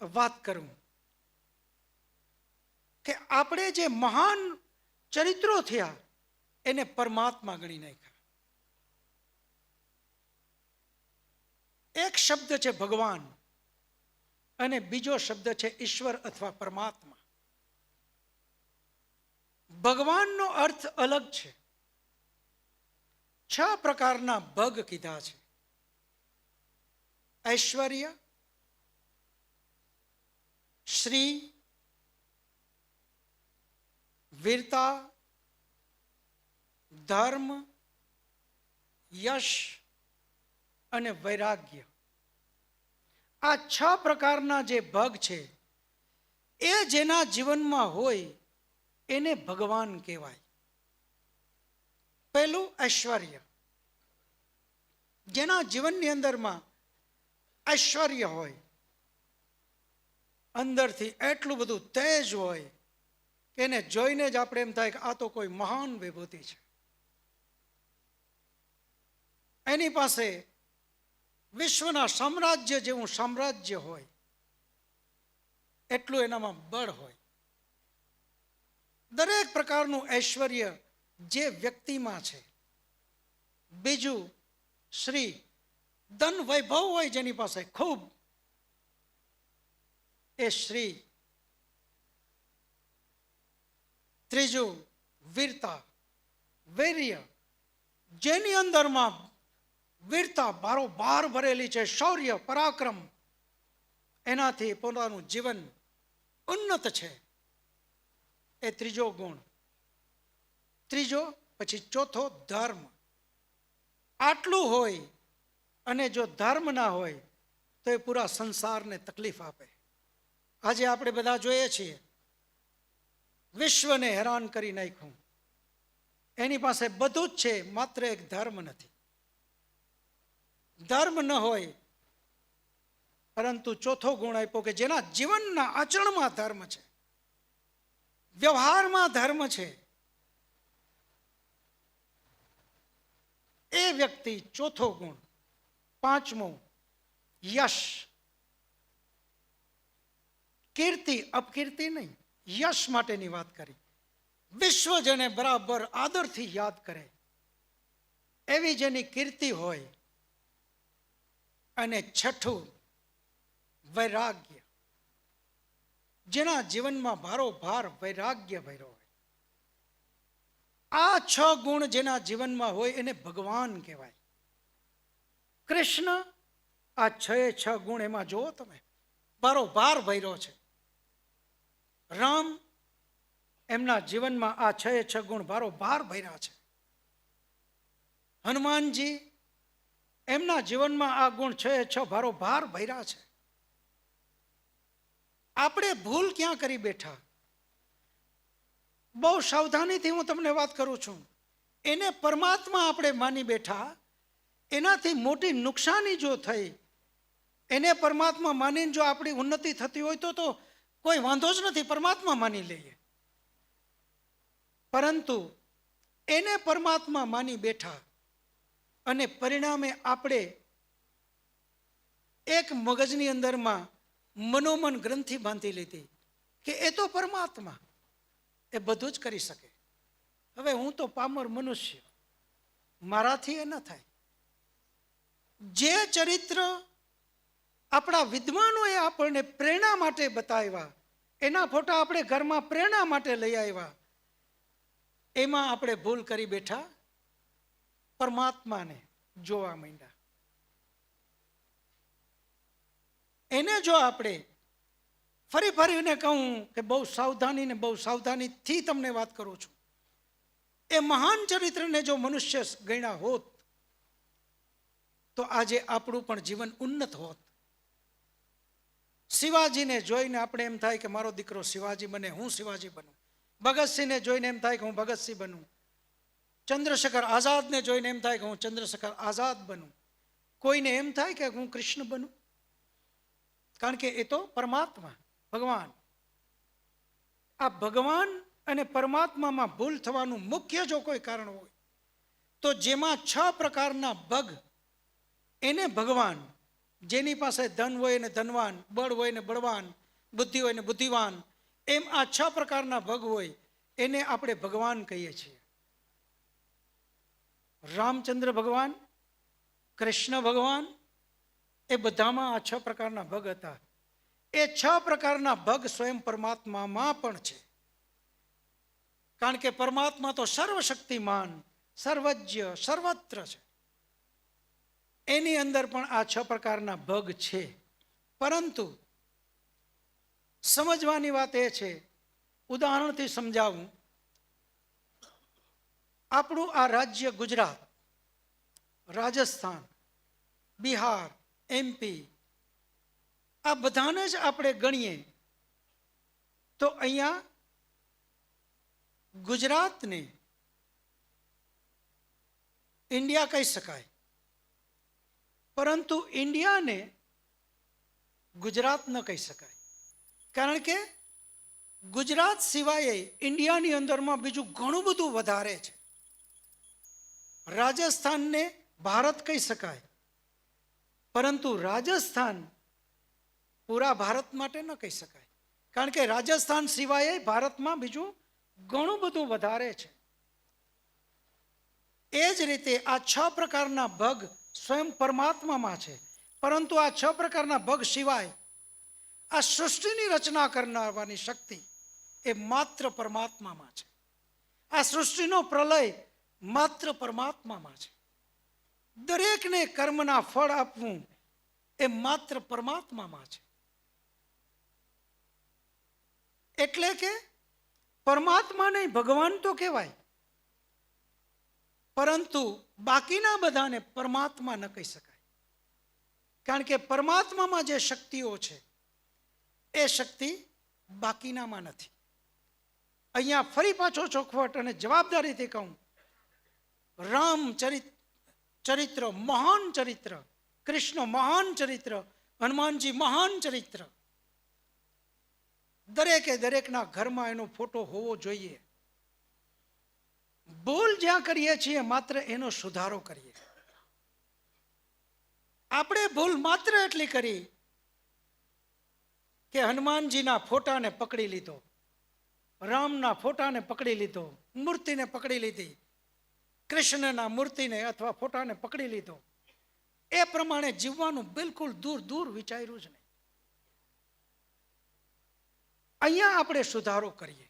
વાત કરું કે આપણે જે મહાન ચરિત્રો થયા એને પરમાત્મા ગણી નાખ્યા. એક શબ્દ છે ભગવાન અને બીજો શબ્દ છે ઈશ્વર અથવા પરમાત્મા. ભગવાનનો અર્થ અલગ છે. 6 પ્રકારના ભગ કીધા છે. ઐશ્વર્ય, શ્રી, વીરતા, ધર્મ, યશ અને વૈરાગ્ય. આ 6 પ્રકારના જે ભગ છે એ જેના જીવનમાં હોય એને ભગવાન કહેવાય. પહેલું ઐશ્વર્ય. જેના જીવનની અંદરમાં ઐશ્વર્ય હોય, અંદરથી એટલું બધું તેજ હોય કે એને જોઈને જ આપણે એમ થાય કે આ તો કોઈ મહાન વિભૂતિ છે. એની પાસે વિશ્વના સામ્રાજ્ય જેવું સામ્રાજ્ય હોય એટલું એનામાં બળ હોય. દરેક પ્રકારનું ઐશ્વર્ય જે વ્યક્તિમાં છે. બીજું શ્રી, ધન વૈભવ હોય જેની પાસે ખૂબ, એ શ્રી. ત્રીજું વીરતા, વીર્ય, જેની અંદરમાં વીરતા બારોબાર ભરેલી છે, શૌર્ય, પરાક્રમ, એનાથી પોતાનું જીવન ઉન્નત છે, એ ત્રીજો ગુણ. ત્રીજો, પછી ચોથો ધર્મ. આટલું હોય અને જો ધર્મ ના હોય તો એ પૂરા સંસારને તકલીફ આપે. આજે આપણે બધા જોઈએ છીએ વિશ્વને હેરાન કરી નાખ્યું. એની પાસે બધું જ છે, માત્ર એક ધર્મ નથી. ધર્મ ન હોય પરંતુ ચોથો ગુણ આપ્યો કે જેના જીવનના આચરણમાં ધર્મ છે, વ્યવહારમાં ધર્મ છે, એ વ્યક્તિ ચોથો ગુણ. પાંચમો યશ. કીર્તિ, અપકીર્તિ નહીં, યશ માટેની વાત કરી. વિશ્વ જેને બરાબર આદરથી યાદ કરે એવી જેની કીર્તિ હોય. અને છઠ્ઠું વૈરાગ્ય. જેના જીવનમાં ભારોભાર વૈરાગ્ય ભર્યો હોય. આ 6 ગુણ જેના જીવનમાં હોય એને ભગવાન કહેવાય. કૃષ્ણ આ 6 ગુણ એમાં જુઓ તમે, ભારોભાર ભર્યો છે. રામ, એમના જીવનમાં આ 6 ગુણ ભારોભાર ભર્યા છે. હનુમાનજી, એમના જીવનમાં આ ગુણ 6 ભારોભાર ભર્યા છે. આપણે ભૂલ ક્યાં કરી બેઠા? બહુ સાવધાનીથી હું તમને વાત કરું છું. એને પરમાત્મા આપણે માની બેઠા. એનાથી મોટી નુકસાની જો થઈ, એને પરમાત્મા માનીને જો આપણી ઉન્નતિ થતી હોય તો કોઈ વાંધો જ નથી, પરમાત્મા માની લઈએ. પરંતુ એને પરમાત્મા માની બેઠા અને પરિણામે આપણે એક મગજની અંદરમાં મનોમન ગ્રંથિ બાંધી લીધી કે એ તો પરમાત્મા, એ બધું જ કરી શકે. હવે હું તો પામર મનુષ્ય, મારાથી એ ન થાય. જે ચરિત્ર આપણા વિદ્વાનોએ આપણને પ્રેરણા માટે બતાવ્યા, એના ફોટા આપણે ઘરમાં પ્રેરણા માટે લઈ આવ્યા, એમાં આપણે ભૂલ કરી બેઠા, પરમાત્માને જોવા માંડ્યા. એને જો આપણે ફરી ફરીને કહું કે બહુ સાવધાનીથી તમને વાત કરું છું, એ મહાન ચરિત્રને જો મનુષ્ય ગણ્યા હોત તો આજે આપણું પણ જીવન ઉન્નત હોત. શિવાજીને જોઈને આપણે એમ થાય કે મારો દીકરો શિવાજી બને, હું શિવાજી બનું. ભગતસિંહને જોઈને એમ થાય કે હું ભગતસિંહ બનું. ચંદ્રશેખર આઝાદને જોઈને એમ થાય કે હું ચંદ્રશેખર આઝાદ બનું. કોઈને એમ થાય કે હું કૃષ્ણ બનું, કારણ કે એ તો પરમાત્મા, ભગવાન. આ ભગવાન અને પરમાત્મામાં ભૂલ થવાનું મુખ્ય જો કોઈ કારણ હોય તો જેમાં 6 પ્રકારના ભગ એને ભગવાન જેની પાસે ધન હોય ને ધનવાન, બળ હોય ને બળવાન, બુદ્ધિ હોય ને બુદ્ધિવાન, એમ આ 6 પ્રકારના ભગ હોય એને આપણે ભગવાન કહીએ છીએ. રામચંદ્ર ભગવાન, કૃષ્ણ ભગવાન, એ બધામાં આ 6 પ્રકારના ભગ હતા. એ 6 પ્રકારના ભગ સ્વયં પરમાત્મામાં પણ છે. કારણ કે પરમાત્મા તો સર્વશક્તિમાન, સર્વજ્ઞ, સર્વત્ર છે. એની અંદર પણ આ 6 પ્રકારના ભગ છે. પરંતુ સમજવાની વાત એ છે, ઉદાહરણથી સમજાવું. આપણું આ રાજ્ય ગુજરાત, રાજસ્થાન, બિહાર, એમપી, આ બધાને જ આપણે ગણીએ તો અહીંયા ગુજરાતને ઇન્ડિયા કહી શકાય. પરંતુ ઇન્ડિયાને ગુજરાત ન કહી શકાય. કારણ કે ગુજરાત સિવાય ઇન્ડિયાની અંદરમાં બીજું ઘણું બધું વધારે છે. રાજસ્થાનને ભારત કહી શકાય, પરંતુ રાજસ્થાન પૂરા ભારત માટે ન કહી શકાય. કારણ કે રાજસ્થાન સિવાય ભારતમાં બીજું ઘણું બધું વધારે છે. એ જ રીતે આ 6 પ્રકારના ભગ સ્વયં પરમાત્મામાં છે. પરંતુ આ 6 પ્રકારના ભગ સિવાય આ સૃષ્ટિની રચના કરનારની શક્તિ એ માત્ર પરમાત્મામાં છે. આ સૃષ્ટિનો પ્રલય માત્ર પરમાત્મામાં છે. દરેકને કર્મના ફળ આપવું એ માત્ર પરમાત્મામાં છે. એટલે કે પરમાત્માને ભગવાન તો કહેવાય, પરંતુ બાકીના બધાને પરમાત્મા ન કહી શકાય. કારણ કે પરમાત્મામાં જે શક્તિઓ છે એ શક્તિ બાકીનામાં નથી. અહીંયા ફરી પાછો ચોખવટ અને જવાબદારીથી કહું, રામ ચરિત્ર મહાન ચરિત્ર, કૃષ્ણ મહાન ચરિત્ર, હનુમાનજી મહાન ચરિત્ર. દરેકે દરેકના ઘરમાં એનો ફોટો હોવો જોઈએ. ભૂલ જ્યાં કરીએ છીએ માત્ર એનો સુધારો કરીએ. આપણે ભૂલ માત્ર એટલી કરી કે હનુમાનજીના ફોટાને પકડી લીધો, રામના ફોટાને પકડી લીધો, મૂર્તિને પકડી લીધી, કૃષ્ણના મૂર્તિને અથવા ફોટાને પકડી લીધો. એ પ્રમાણે જીવવાનું બિલકુલ દૂર દૂર વિચાર્યું જ નહીં. અહીંયા આપણે સુધારો કરીએ.